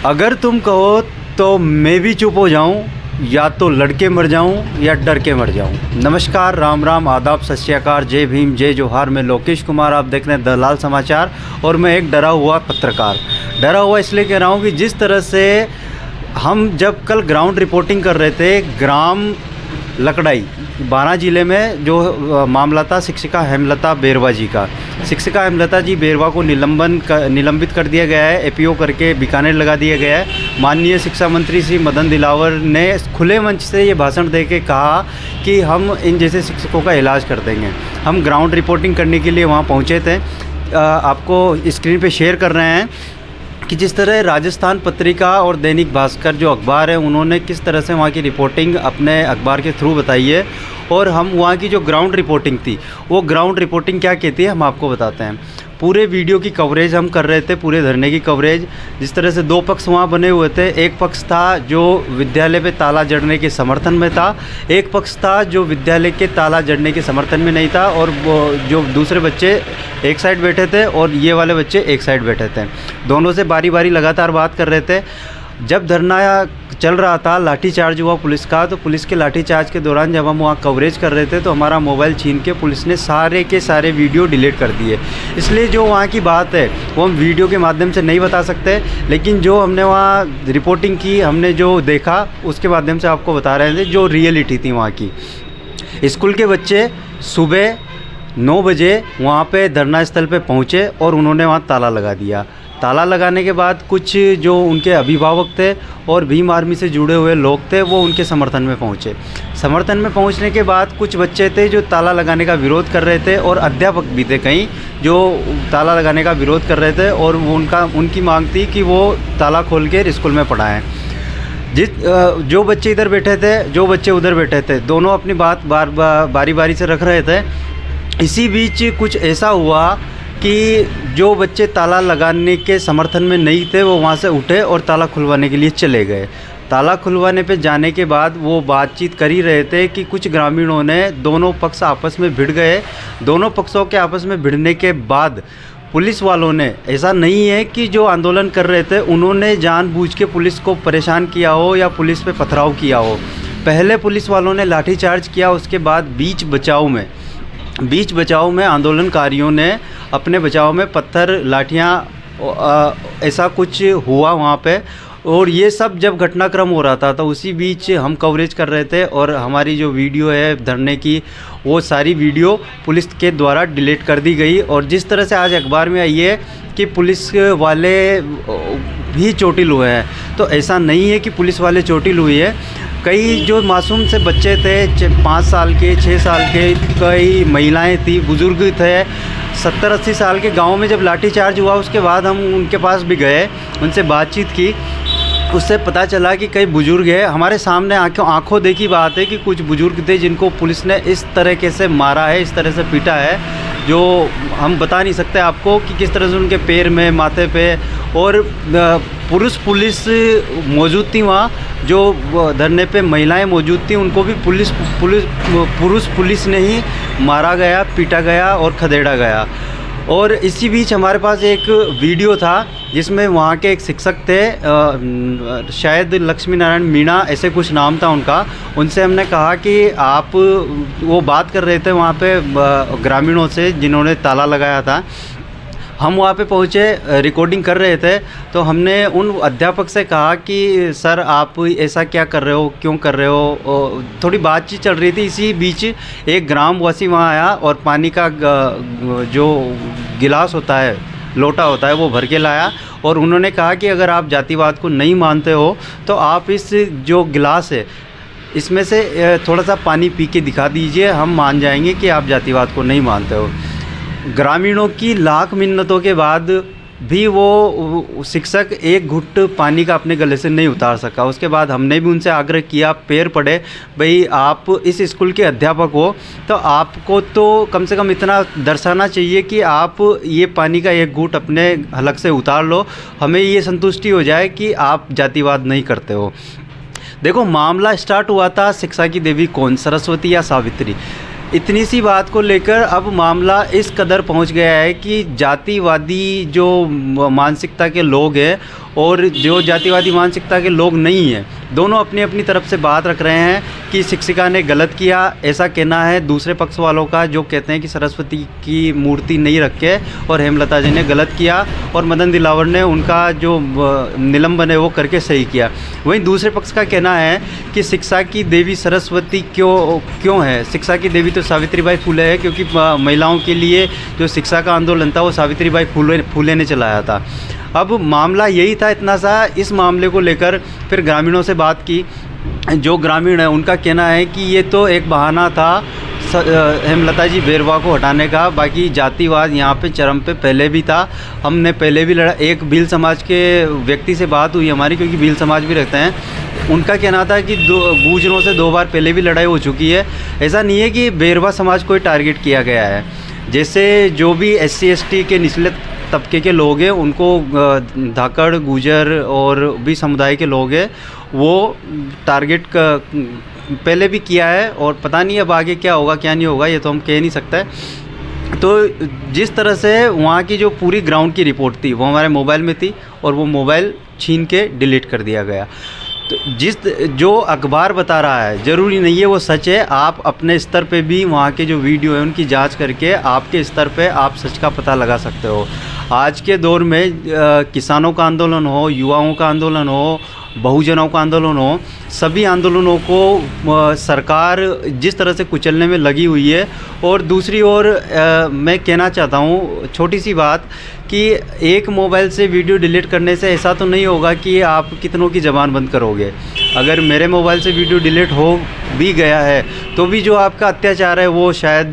अगर तुम कहो तो मैं भी चुप हो जाऊं, या तो लड़के मर जाऊं या डर के मर जाऊं। नमस्कार, राम राम, आदाब, सत श्री अकाल, जय भीम, जय जोहार। मैं लोकेश कुमार, आप देख रहे हैं दलाल समाचार और मैं एक डरा हुआ पत्रकार। डरा हुआ इसलिए कह रहा हूं कि जिस तरह से हम जब कल ग्राउंड रिपोर्टिंग कर रहे थे ग्राम लकड़ाई बारां ज़िले में, जो मामला था शिक्षिका हेमलता बेरवा जी का। शिक्षिका हेमलता जी बेरवा को निलंबित कर दिया गया है, एपीओ करके बीकानेर लगा दिया गया है। माननीय शिक्षा मंत्री श्री मदन दिलावर ने खुले मंच से ये भाषण दे के कहा कि हम इन जैसे शिक्षकों का इलाज कर देंगे। हम ग्राउंड रिपोर्टिंग करने के लिए वहाँ पहुँचे थे। आपको स्क्रीन पे शेयर कर रहे हैं कि जिस तरह राजस्थान पत्रिका और दैनिक भास्कर जो अखबार है, उन्होंने किस तरह से वहाँ की रिपोर्टिंग अपने अखबार के थ्रू बताई है, और हम वहाँ की जो ग्राउंड रिपोर्टिंग थी, वो ग्राउंड रिपोर्टिंग क्या कहती है हम आपको बताते हैं। पूरे वीडियो की कवरेज हम कर रहे थे, पूरे धरने की कवरेज। जिस तरह से दो पक्ष वहाँ बने हुए थे, एक पक्ष था जो विद्यालय पे ताला जड़ने के समर्थन में था, एक पक्ष था जो विद्यालय के ताला जड़ने के समर्थन में नहीं था, और वो जो दूसरे बच्चे एक साइड बैठे थे और ये वाले बच्चे एक साइड बैठे थे। दोनों से बारी बारी लगातार बात कर रहे थे। जब धरना चल रहा था, लाठीचार्ज हुआ पुलिस का, तो पुलिस के लाठीचार्ज के दौरान जब हम वहाँ कवरेज कर रहे थे तो हमारा मोबाइल छीन के पुलिस ने सारे के सारे वीडियो डिलीट कर दिए। इसलिए जो वहाँ की बात है वो हम वीडियो के माध्यम से नहीं बता सकते, लेकिन जो हमने वहाँ रिपोर्टिंग की, हमने जो देखा उसके माध्यम से आपको बता रहे थे जो रियलिटी थी वहाँ की। स्कूल के बच्चे सुबह 9 बजे वहाँ पे धरना स्थल पे पहुँचे और उन्होंने वहाँ ताला लगा दिया। ताला लगाने के बाद कुछ जो उनके अभिभावक थे और भीम आर्मी से जुड़े हुए लोग थे, वो उनके समर्थन में पहुँचे। समर्थन में पहुँचने के बाद कुछ बच्चे थे जो ताला लगाने का विरोध कर रहे थे, और अध्यापक भी थे कहीं जो ताला लगाने का विरोध कर रहे थे, और उनकी मांग थी कि वो ताला खोल के स्कूल में पढ़ाएँ। जो बच्चे इधर बैठे थे, जो बच्चे उधर बैठे थे, दोनों अपनी बात बारी बारी से रख रहे थे। इसी बीच कुछ ऐसा हुआ कि जो बच्चे ताला लगाने के समर्थन में नहीं थे, वो वहाँ से उठे और ताला खुलवाने के लिए चले गए। ताला खुलवाने पे जाने के बाद वो बातचीत कर ही रहे थे कि कुछ ग्रामीणों ने, दोनों पक्ष आपस में भिड़ गए। दोनों पक्षों के आपस में भिड़ने के बाद पुलिस वालों ने, ऐसा नहीं है कि जो आंदोलन कर रहे थे उन्होंने जानबूझ के पुलिस को परेशान किया हो या पुलिस पे पथराव किया हो। पहले पुलिस वालों ने लाठीचार्ज किया, उसके बाद बीच बचाव में आंदोलनकारियों ने अपने बचाव में पत्थर, लाठियाँ, ऐसा कुछ हुआ वहाँ पे। और ये सब जब घटनाक्रम हो रहा था तो उसी बीच हम कवरेज कर रहे थे, और हमारी जो वीडियो है धरने की, वो सारी वीडियो पुलिस के द्वारा डिलीट कर दी गई। और जिस तरह से आज अखबार में आई है कि पुलिस वाले भी चोटिल हुए हैं, तो ऐसा नहीं है कि पुलिस वाले चोटिल हुई है। कई जो मासूम से बच्चे थे, 5 साल के, 6 साल के, कई महिलाएं थी, बुज़ुर्ग थे। 70-80 साल के गांव में जब लाठीचार्ज हुआ उसके बाद हम उनके पास भी गए, उनसे बातचीत की। उससे पता चला कि कई बुज़ुर्ग हैं, हमारे सामने आंखों देखी बात है कि कुछ बुज़ुर्ग थे जिनको पुलिस ने इस तरीके से मारा है, इस तरह से पीटा है, जो हम बता नहीं सकते आपको कि किस तरह से उनके पैर में, माथे पे। और पुलिस मौजूद थी वहाँ, जो धरने पे महिलाएं मौजूद थी, उनको भी पुलिस ने ही मारा गया, पीटा गया और खदेड़ा गया। और इसी बीच हमारे पास एक वीडियो था जिसमें वहाँ के एक शिक्षक थे, शायद लक्ष्मी नारायण मीणा ऐसे कुछ नाम था उनका। उनसे हमने कहा कि आप, वो बात कर रहे थे वहाँ पे ग्रामीणों से जिन्होंने ताला लगाया था। हम वहाँ पे पहुँचे, रिकॉर्डिंग कर रहे थे, तो हमने उन अध्यापक से कहा कि सर आप ऐसा क्या कर रहे हो, क्यों कर रहे हो। थोड़ी बातचीत चल रही थी। इसी बीच एक ग्रामवासी वहाँ आया और पानी का जो गिलास होता है, लोटा होता है, वो भर के लाया, और उन्होंने कहा कि अगर आप जातिवाद को नहीं मानते हो तो आप इस जो गिलास है इसमें से थोड़ा सा पानी पी के दिखा दीजिए, हम मान जाएंगे कि आप जातिवाद को नहीं मानते हो। ग्रामीणों की लाख मिन्नतों के बाद भी वो शिक्षक एक घुट पानी का अपने गले से नहीं उतार सका। उसके बाद हमने भी उनसे आग्रह किया, पैर पड़े, भाई आप इस स्कूल के अध्यापक हो तो आपको तो कम से कम इतना दर्शाना चाहिए कि आप ये पानी का एक घूंट अपने हलक से उतार लो, हमें ये संतुष्टि हो जाए कि आप जातिवाद नहीं करते हो। देखो, मामला स्टार्ट हुआ था शिक्षा की देवी कौन, सरस्वती या सावित्री। इतनी सी बात को लेकर अब मामला इस कदर पहुंच गया है कि जातिवादी जो मानसिकता के लोग हैं और जो जातिवादी मानसिकता के लोग नहीं हैं, दोनों अपनी अपनी तरफ से बात रख रहे हैं कि शिक्षिका ने गलत किया, ऐसा कहना है दूसरे पक्ष वालों का, जो कहते हैं कि सरस्वती की मूर्ति नहीं रखे और हेमलता जी ने गलत किया और मदन दिलावर ने उनका जो निलंबन है वो करके सही किया। वहीं दूसरे पक्ष का कहना है कि शिक्षा की देवी सरस्वती क्यों है। शिक्षा की देवी तो सावित्रीबाई फुले है, क्योंकि महिलाओं के लिए जो शिक्षा का आंदोलन था वो सावित्रीबाई फुले ने चलाया था। अब मामला यही था इतना सा। इस मामले को लेकर फिर ग्रामीणों से बात की। जो ग्रामीण है उनका कहना है कि ये तो एक बहाना था हेमलता जी बेरवा को हटाने का, बाकी जातिवाद यहाँ पे चरम पे पहले भी था। हमने पहले भी लड़ा। एक भील समाज के व्यक्ति से बात हुई हमारी, क्योंकि भील समाज भी रखते हैं। उनका कहना था कि गूंजरों से 2 बार पहले भी लड़ाई हो चुकी है। ऐसा नहीं है कि बेरवा समाज को टारगेट किया गया है। जैसे जो भी SC ST के निचले तबके के लोग हैं उनको धाकड़ गुजर और भी समुदाय के लोग हैं वो टारगेट पहले भी किया है, और पता नहीं अब आगे क्या होगा क्या नहीं होगा ये तो हम कह नहीं सकते। तो जिस तरह से वहाँ की जो पूरी ग्राउंड की रिपोर्ट थी वो हमारे मोबाइल में थी और वो मोबाइल छीन के डिलीट कर दिया गया। तो जो अखबार बता रहा है ज़रूरी नहीं है वो सच है। आप अपने स्तर पे भी वहाँ के जो वीडियो है उनकी जांच करके आपके स्तर पे आप सच का पता लगा सकते हो। आज के दौर में किसानों का आंदोलन हो, युवाओं का आंदोलन हो, बहुजनों का आंदोलन हो, सभी आंदोलनों को सरकार जिस तरह से कुचलने में लगी हुई है। और दूसरी ओर मैं कहना चाहता हूँ छोटी सी बात कि एक मोबाइल से वीडियो डिलीट करने से ऐसा तो नहीं होगा कि आप कितनों की ज़बान बंद करोगे। अगर मेरे मोबाइल से वीडियो डिलीट हो भी गया है तो भी जो आपका अत्याचार है वो शायद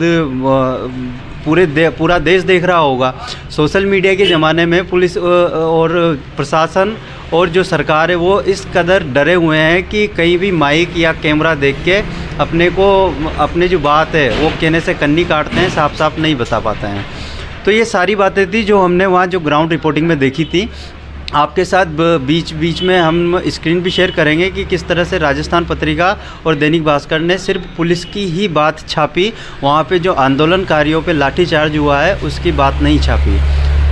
पूरा देश देख रहा होगा। सोशल मीडिया के ज़माने में पुलिस और प्रशासन और जो सरकार है वो इस कदर डरे हुए हैं कि कहीं भी माइक या कैमरा देख के अपने जो बात है वो कहने से कन्नी काटते हैं, साफ साफ नहीं बता पाते हैं। तो ये सारी बातें थी जो हमने वहाँ जो ग्राउंड रिपोर्टिंग में देखी थी। आपके साथ बीच में हम स्क्रीन भी शेयर करेंगे कि किस तरह से राजस्थान पत्रिका और दैनिक भास्कर ने सिर्फ पुलिस की ही बात छापी, वहाँ पे जो आंदोलनकारियों पे लाठीचार्ज हुआ है उसकी बात नहीं छापी।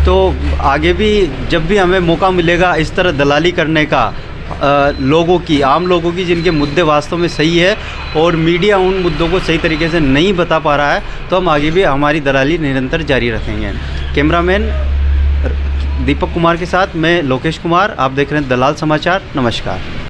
तो आगे भी जब भी हमें मौका मिलेगा इस तरह दलाली करने का आम लोगों की जिनके मुद्दे वास्तव में सही है और मीडिया उन मुद्दों को सही तरीके से नहीं बता पा रहा है, तो हम आगे भी हमारी दलाली निरंतर जारी रखेंगे। कैमरामैन दीपक कुमार के साथ मैं लोकेश कुमार, आप देख रहे हैं दलाल समाचार। नमस्कार।